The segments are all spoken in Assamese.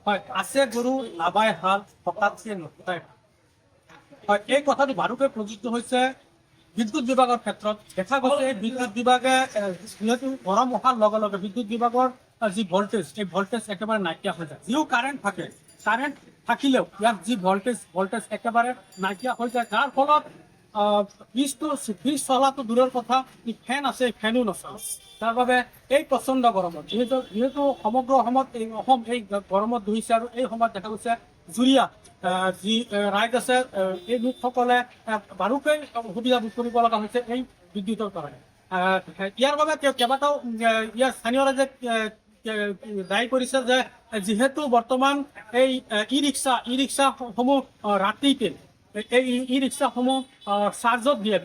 হয় আছে গৰু নাবাই হাল হঠাৎকে নুফুটাই। হয় এই কথাটো বাৰুকৈ প্ৰযোজ্য হৈছে বিদ্যুৎ বিভাগৰ ক্ষেত্ৰত। দেখা গৈছে এই বিদ্যুৎ বিভাগে যিহেতু গৰম অহাৰ লগে লগে বিদ্যুৎ বিভাগৰ যি ভল্টেজ এই ভল্টেজ একেবাৰে নাইকিয়া হৈ যায়। যিও কাৰেণ্ট থাকে, কাৰেণ্ট থাকিলেও ইয়াত যি ভল্টেজ একেবাৰে নাইকিয়া হৈ যায়, যাৰ ফলত ফ্ৰিজ চলাটো দূৰৰ কথা, ফেন আছে ফেনো নচলে। তাৰ বাবে এই প্ৰচণ্ড গৰমত যিহেতু সমগ্ৰ অসমত এই গৰমত ধৰিছে আৰু এই সময়ত দেখা গৈছে জুৰীয়া যি ৰাইজ আছে এই লোকসকলে বাৰুকৈ অসুবিধা ভোগ কৰিব লগা হৈছে এই বিদ্যুতৰ কাৰণে। ইয়াৰ বাবে কেইবাটাও ইয়াৰ স্থানীয় ৰাইজে দায়ী কৰিছে যে যিহেতু বৰ্তমান এই ই ৰিক্সাসমূহ ৰাতিতে এই ই ৰিক্সাসমূহ চাৰ্জত দিয়ে।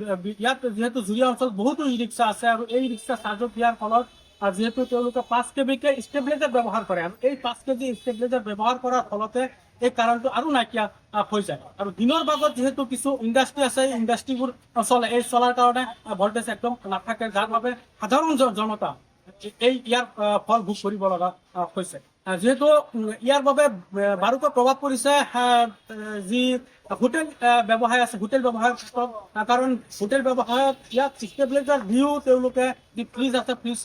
ইয়াত যিহেতু জুৰীয়া অঞ্চলত বহুতো ই ৰিক্সা আছে আৰু এই ৰিক্সা চাৰ্জত দিয়াৰ ফলত যিহেতু তেওঁলোকে 5 kVকে ষ্টেবিলাইজাৰ ব্যৱহাৰ কৰে আৰু এই 5 kV ষ্টেবিলাইজাৰ ব্যৱহাৰ কৰাৰ ফলতে এই কাৰেণ্টটো আৰু নাইকিয়া হৈ যায়। আৰু দিনৰ ভাগত যিহেতু কিছু ইণ্ডাষ্ট্ৰি আছে, এই ইণ্ডাষ্ট্ৰিবোৰ চলে, এই চলাৰ কাৰণে ভল্টেজ একদম নাথাকে, যাৰ বাবে সাধাৰণ জনতা ইয়াৰ ফল ভোগ কৰিব লগা হৈছে। যিহেতু ইয়াৰ বাবে বাৰুকৈ প্ৰভাৱ পৰিছে যি হোটেল ব্যৱসায় আছে, হোটেল ব্যৱসায়ৰ ক্ষেত্ৰত। কাৰণ হোটেল ব্যৱসায়ত ইয়াত ষ্টেবিলাইজাৰ দিও তেওঁলোকে যি ফ্ৰিজ আছে ফ্ৰিজ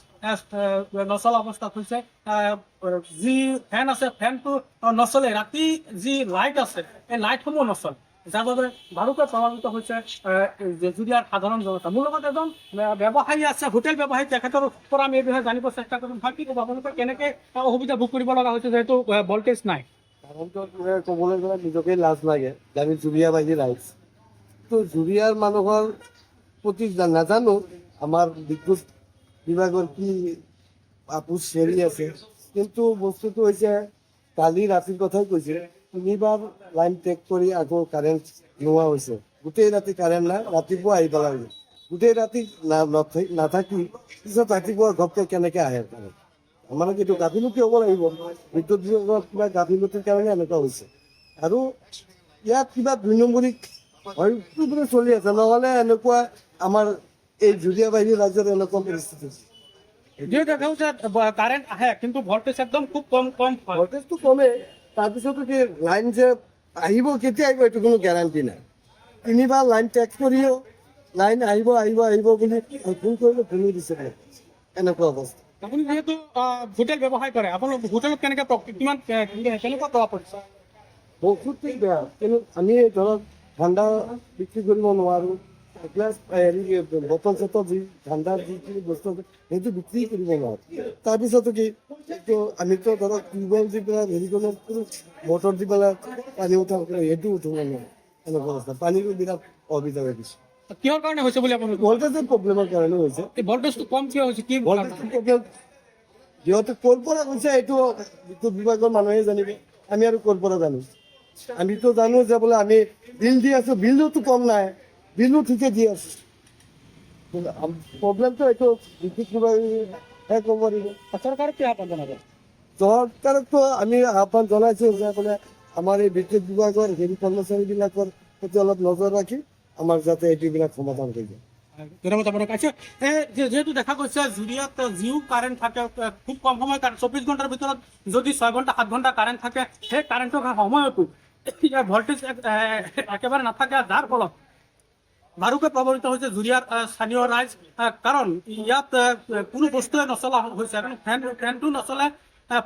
নচলা অৱস্থাত হৈছে। যি ফেন আছে ফেনটো নচলে, ৰাতি যি লাইট আছে এই লাইটসমূহ নচলে, যাৰ বাবে বাৰুকৈ প্ৰভাৱিত হৈছে জুৰীয়াৰ সাধাৰণ জনতা। মোৰ লগত এজন ব্যৱসায়ী আছে, হোটেল ব্যৱসায়ী, তেখেতৰ পৰা আমি এই বিষয়ে জানিব চেষ্টা কৰিম। হয় কি ক'ব আপোনালোকে কেনেকৈ অসুবিধা ভোগ কৰিব লগা হৈছে যিহেতু ভল্টেজ নাই? কাৰণটো ক'বলৈ গ'লে নিজকে লাজ লাগে যে আমি জুৰীয়া বাহিনী ৰাইজ। তো জুৰীয়াৰ মানুহৰ প্ৰতি নাজানো আমাৰ বিদ্যুৎ বিভাগৰ কি আপোচ হেৰি আছে, কিন্তু বস্তুটো হৈছে কালি ৰাতিৰ কথাই কৈছে, 3বাৰ লাইন টেক কৰি আকৌ কাৰেণ্ট নোহোৱা হৈছে। গোটেই ৰাতি কাৰেণ্ট নাই, ৰাতিপুৱা আহি পেলাই গোটেই ৰাতি নাথাকি পিছত ৰাতিপুৱা ঘপকৈ কেনেকৈ আহে কাৰেণ্ট? মানে এইটো গাফিলতি হ'ব লাগিব, বিদ্যুৎ বিভাগৰ কিবা গাফিলতিৰ কাৰণে এনেকুৱা হৈছে। আৰু ইয়াত কিবা 2 নম্বৰী হয়তো বুলি চলি আছে, নহ'লে এনেকুৱা আমাৰ এই জুৰীয়া বাহিনী ৰাজ্যৰ এনেকুৱা পৰিস্থিতি হৈছে। কাৰেণ্ট আহে কিন্তু ভল্টেজ একদম খুব কম ভল্টেজটো কমে, তাৰপিছতো কি লাইন যে আহিব কেতিয়া আহিব এইটো কোনো গেৰাণ্টি নাই। 3বাৰ লাইন টেক কৰিও লাইন আহিব বুলি ফোন কৰিলে ফোনো দিছে, এনেকুৱা অৱস্থা। আপুনি যিহেতু হোটেল ব্যৱসায় কৰে, আপোনাৰ হোটেলত কেনেকুৱা প্ৰভাৱ পৰিছে? বহুতেই বেয়া, কিন্তু আমি ধৰক ঠাণ্ডা বিক্ৰী কৰিব নোৱাৰোঁ। এগিলাচ হেৰি বটল চটল যি ঠাণ্ডা যিখিনি বস্তু আছে সেইটো বিক্ৰী কৰিব নোৱাৰোঁ। তাৰপিছতো কি এইটো আমিতো ধৰক টিউবৱেল দি পেলাই হেৰি কৰিলে মটৰ দি পেলাই পানী উঠাব সেইটো উঠিব নোৱাৰোঁ, এনেকুৱা অৱস্থা। পানীৰো বিৰাট অসুবিধা হৈ গৈছে। কিহৰ কাৰণে হৈছে বুলি আপুনি? ভল্টেজৰ প্ৰব্লেমৰ কাৰণে হৈছে। এই ভল্টেজটো কম কিয় হৈছে? কি ভল্টেজৰ প্ৰব্লেম সিহঁতে ক'ৰ পৰা হৈছে এইটো বিদ্যুৎ বিভাগৰ মানুহে জানিব, আমি আৰু ক'ৰ পৰা জানো? আমিতো জানো যে বোলে আমি বিল দি আছোঁ, বিলটোতো কম নাই, বিলো ঠিকে দি আছোঁ। প্ৰব্লেমটো এইটো বিদ্যুৎ বিভাগে ক'ব লাগিব। চৰকাৰক কি আহ্বান জনাব? চৰকাৰকতো আমি আহ্বান জনাইছোঁ যে বোলে আমাৰ এই বিদ্যুৎ বিভাগৰ হেৰি কৰ্মচাৰীবিলাকৰ প্ৰতি অলপ নজৰ ৰাখি আমাৰ যাতে এইবিলাক সমাধান কৰি দিয়ে। ধন্যবাদ আপোনাক। আচ্ছা, যেহেতু দেখা গৈছে জুৰীয়াত যিও কাৰেণ্ট থাকে খুব কম সময়, 24 ঘণ্টাৰ ভিতৰত যদি 6 ঘণ্টা 7 ঘণ্টা কাৰেণ্ট থাকে, সেই কাৰেণ্টৰ সময়তো ভল্টেজ একেবাৰে নাথাকে, যাৰ ফলত বাৰুকৈ প্ৰভাৱিত হৈছে জুৰীয়াৰ স্থানীয় ৰাইজ। কাৰণ ইয়াত কোনো বস্তুৱে নচলা হৈছে, কাৰণ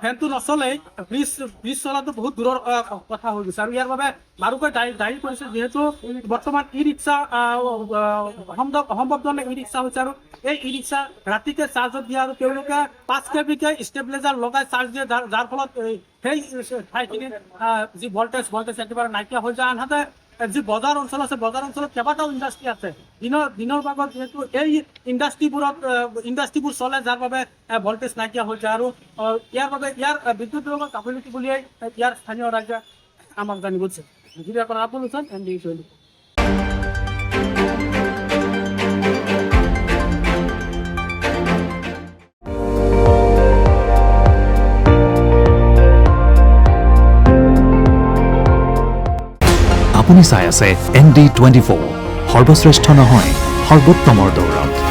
ফেনটো নচলেই, ফ্ৰিজ চলাটো বহুত দূৰৰ কথা হৈ গৈছে। আৰু ইয়াৰ বাবে বাৰুকৈ দায়ী কৰিছে যিহেতু বৰ্তমান ই ৰিক্সা অসম্ভৱজনক ই ৰিক্সা হৈছে। আৰু এই ই ৰিক্সা ৰাতিকে চাৰ্জত দিয়ে আৰু তেওঁলোকে 5 kVকে ষ্টেবিলাইজাৰ লগাই চাৰ্জ দিয়ে, যাৰ ফলত সেই ঠাইখিনিত যি ভল্টেজ একেবাৰে নাইকিয়া হৈ যায়। আনহাতে যি বজাৰ অঞ্চল আছে, বজাৰ অঞ্চলত কেইবাটাও ইণ্ডাষ্ট্ৰি আছে। দিনৰ ভাগত যিহেতু এই ইণ্ডাষ্ট্ৰিবোৰ চলে, যাৰ বাবে ভল্টেজ নাইকিয়া হৈ যায়। আৰু ইয়াৰ বিদ্যুৎ বিভাগৰ গাফিলতি বুলিয়েই ইয়াৰ স্থানীয় ৰাইজে আমাক জানিব দিছে। আব্দুল হুছেইন, NDE 24। আপুনি চাই আছে ND 24, সৰ্বশ্ৰেষ্ঠ নহয় সৰ্বোত্তমৰ দৌৰত।